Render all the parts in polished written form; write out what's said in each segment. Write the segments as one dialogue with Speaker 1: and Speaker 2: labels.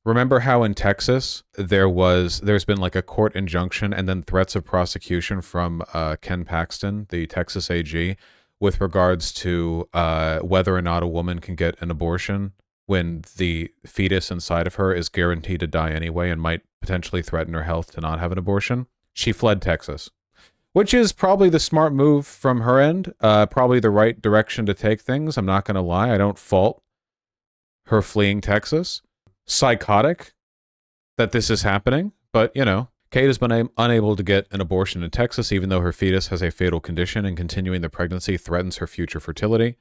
Speaker 1: Remember how in Texas there's been like a court injunction and then threats of prosecution from Ken Paxton, the Texas AG, with regards to whether or not a woman can get an abortion when the fetus inside of her is guaranteed to die anyway and might potentially threaten her health to not have an abortion. She fled Texas, which is probably the smart move from her end, probably the right direction to take things. I'm not going to lie. I don't fault her fleeing Texas. Psychotic that this is happening, but you know, Kate has been unable to get an abortion in Texas, even though her fetus has a fatal condition and continuing the pregnancy threatens her future fertility.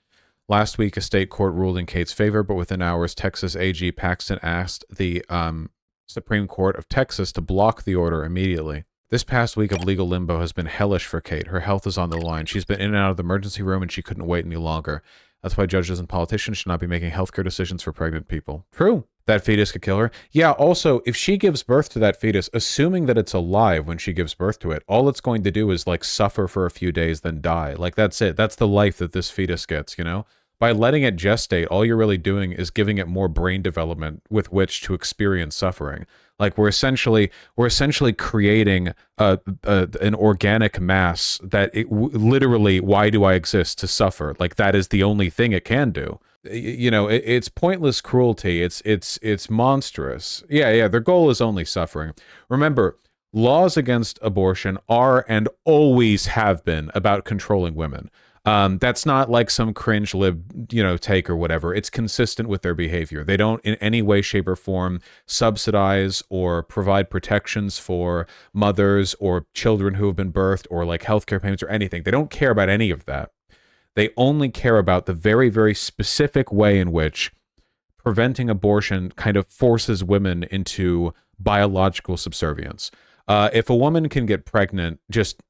Speaker 1: Last week, a state court ruled in Kate's favor, but within hours, Texas AG Paxton asked the Supreme Court of Texas to block the order immediately. This past week of legal limbo has been hellish for Kate. Her health is on the line. She's been in and out of the emergency room, and she couldn't wait any longer. That's why judges and politicians should not be making healthcare decisions for pregnant people. True. That fetus could kill her. Yeah, also, if she gives birth to that fetus, assuming that it's alive when she gives birth to it, all it's going to do is, like, suffer for a few days, then die. Like, that's it. That's the life that this fetus gets, you know? By letting it gestate, all you're really doing is giving it more brain development with which to experience suffering. Like we're essentially creating an organic mass that literally, why do I exist? To suffer. Like that is the only thing it can do. You know, it's pointless cruelty. It's monstrous. Yeah. Their goal is only suffering. Remember, laws against abortion are and always have been about controlling women. That's not like some cringe lib, take or whatever. It's consistent with their behavior. They don't in any way, shape, or form subsidize or provide protections for mothers or children who have been birthed or like healthcare payments or anything. They don't care about any of that. They only care about the very, very specific way in which preventing abortion kind of forces women into biological subservience. If a woman can get pregnant just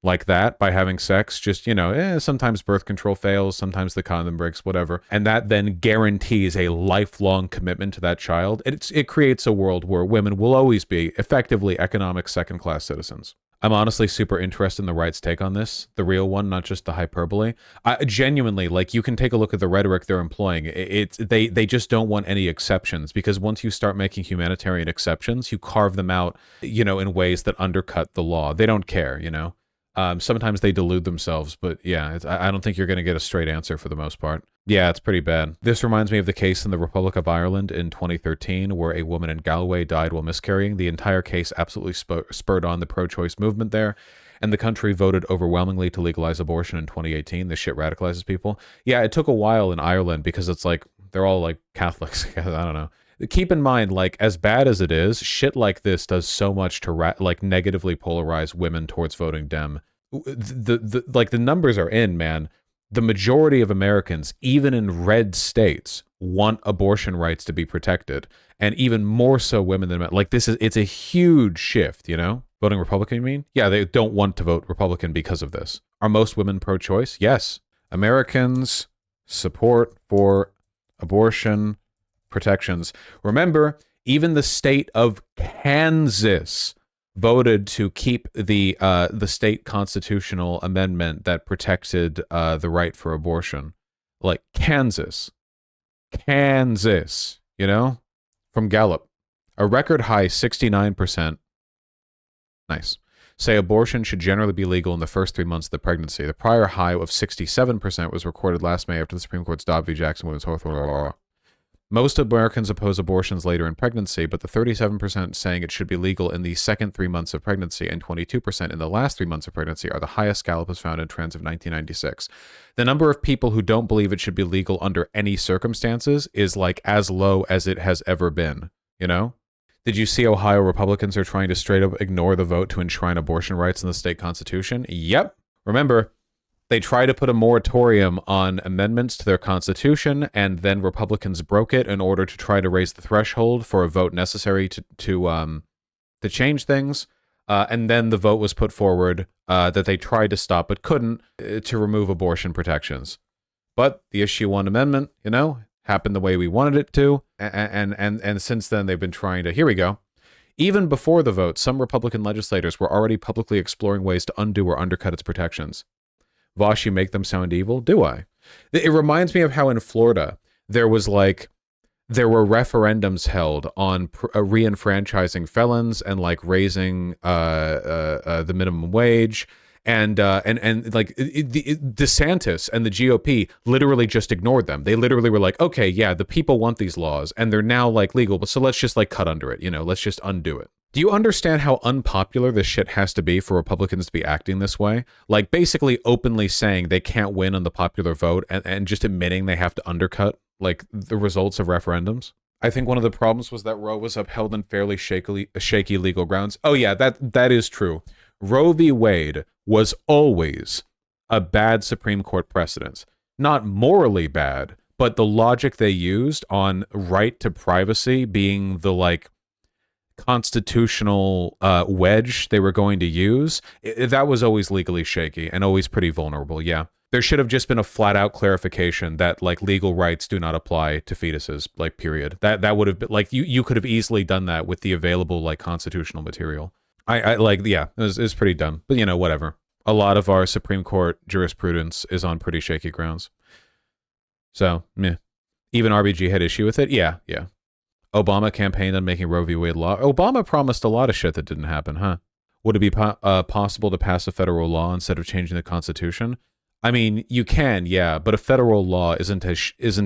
Speaker 1: like that by having sex, just, sometimes birth control fails, sometimes the condom breaks, whatever. And that then guarantees a lifelong commitment to that child. It creates a world where women will always be effectively economic second-class citizens. I'm honestly super interested in the right's take on this, the real one, not just the hyperbole. Genuinely, like, you can take a look at the rhetoric they're employing. They just don't want any exceptions, because once you start making humanitarian exceptions, you carve them out, in ways that undercut the law. They don't care, Sometimes they delude themselves, but yeah, I don't think you're going to get a straight answer for the most part. Yeah, it's pretty bad. This reminds me of the case in the Republic of Ireland in 2013, where a woman in Galway died while miscarrying. The entire case absolutely spurred on the pro-choice movement there, and the country voted overwhelmingly to legalize abortion in 2018. This shit radicalizes people. Yeah, it took a while in Ireland because it's like, they're all like Catholics. I don't know. Keep in mind, like, as bad as it is, shit like this does so much to negatively polarize women towards voting Dem. The numbers are in, man. The majority of Americans, even in red states, want abortion rights to be protected, and even more so women than men. Like, it's a huge shift, Voting Republican, you mean? Yeah, they don't want to vote Republican because of this. Are most women pro-choice? Yes. Americans support for abortion protections. Remember, even the state of Kansas voted to keep the state constitutional amendment that protected the right for abortion. Like Kansas, from Gallup, a record high 69%. Nice. Say abortion should generally be legal in the first 3 months of the pregnancy. The prior high of 67% was recorded last May after the Supreme Court's Dobbs v. Jackson Women's Health Law. Most Americans oppose abortions later in pregnancy, but the 37% saying it should be legal in the second 3 months of pregnancy and 22% in the last 3 months of pregnancy are the highest Gallup has found in trends of 1996. The number of people who don't believe it should be legal under any circumstances is like as low as it has ever been, Did you see Ohio Republicans are trying to straight up ignore the vote to enshrine abortion rights in the state constitution? Yep. Remember, they tried to put a moratorium on amendments to their constitution, and then Republicans broke it in order to try to raise the threshold for a vote necessary to change things. And then the vote was put forward that they tried to stop but couldn't to remove abortion protections. But the issue 1 amendment, happened the way we wanted it to, and since then they've been trying to. Here we go. Even before the vote, some Republican legislators were already publicly exploring ways to undo or undercut its protections. Vosh, you make them sound evil? Do I? It reminds me of how in Florida there was like there were referendums held on re-enfranchising felons and like raising the minimum wage. And like DeSantis and the GOP literally just ignored them. They literally were like, okay, yeah, the people want these laws and they're now like legal, but so let's just like cut under it, let's just undo it. Do you understand how unpopular this shit has to be for Republicans to be acting this way? Like basically openly saying they can't win on the popular vote and just admitting they have to undercut like the results of referendums. I think one of the problems was that Roe was upheld on fairly shaky legal grounds. Oh yeah, that is true. Roe v. Wade was always a bad Supreme Court precedent. Not morally bad, but the logic they used on right to privacy being the like constitutional wedge they were going to use, that was always legally shaky and always pretty vulnerable. Yeah. There should have just been a flat out clarification that like legal rights do not apply to fetuses, like period. That would have been like, you could have easily done that with the available like constitutional material. I like, yeah, it was pretty dumb, but whatever. A lot of our Supreme Court jurisprudence is on pretty shaky grounds. So, meh. Even RBG had issue with it? Yeah. Obama campaigned on making Roe v. Wade law. Obama promised a lot of shit that didn't happen, huh? Would it be possible to pass a federal law instead of changing the Constitution? I mean, you can, yeah, but a federal law isn't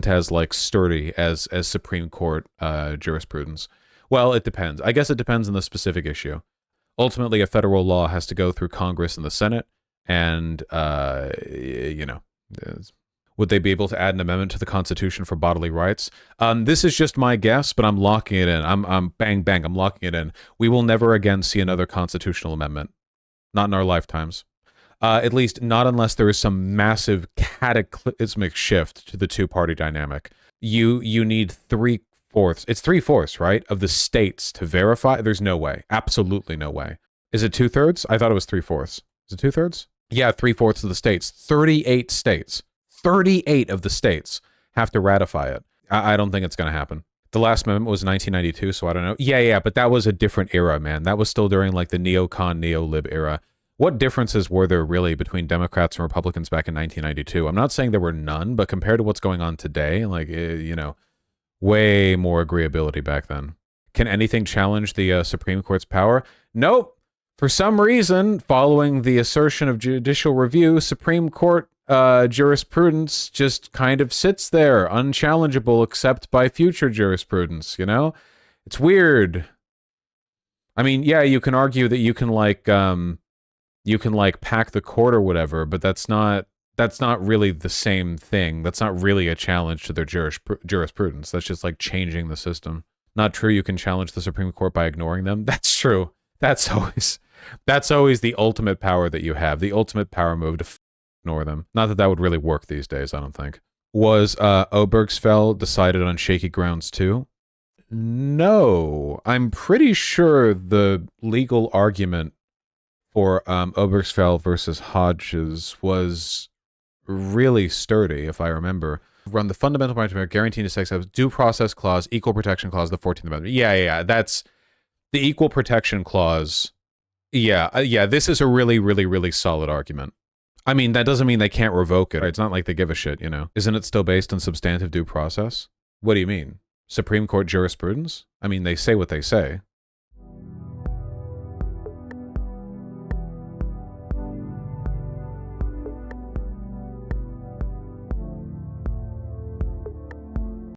Speaker 1: as like sturdy as Supreme Court jurisprudence. Well, it depends. I guess it depends on the specific issue. Ultimately, a federal law has to go through Congress and the Senate, and, would they be able to add an amendment to the Constitution for bodily rights? This is just my guess, but I'm locking it in. I'm bang, bang, I'm locking it in. We will never again see another constitutional amendment. Not in our lifetimes. At least not unless there is some massive cataclysmic shift to the two-party dynamic. You need 3/4. It's 3/4, right, of the states to verify. There's no way. Absolutely no way. Is it 2/3? I thought it was 3/4. Is it 2/3? Yeah, 3/4 of the states. 38 states. 38 of the states have to ratify it. I don't think it's going to happen. The last amendment was 1992, so I don't know. Yeah, but that was a different era, man. That was still during like the neocon, neo-lib era. What differences were there really between Democrats and Republicans back in 1992? I'm not saying there were none, but compared to what's going on today, like, way more agreeability back then. Can anything challenge the Supreme Court's power? Nope. For some reason, following the assertion of judicial review, Supreme Court jurisprudence just kind of sits there, unchallengeable except by future jurisprudence, It's weird. I mean, yeah, you can argue that you can pack the court or whatever, but that's not really the same thing. That's not really a challenge to their jurisprudence. That's just like changing the system. Not true you can challenge the Supreme Court by ignoring them. That's true. That's always the ultimate power that you have. The ultimate power move to ignore them. Not that would really work these days, I don't think. Was Obergefell decided on shaky grounds too? No. I'm pretty sure the legal argument for Obergefell versus Hodges was really sturdy, if I remember. Run the fundamental right to guaranteeing to sex due process clause, equal protection clause, the 14th Amendment. Yeah. That's the equal protection clause. Yeah. This is a really, really, really solid argument. I mean, that doesn't mean they can't revoke it. It's not like they give a shit, Isn't it still based on substantive due process? What do you mean? Supreme Court jurisprudence? I mean, they say what they say.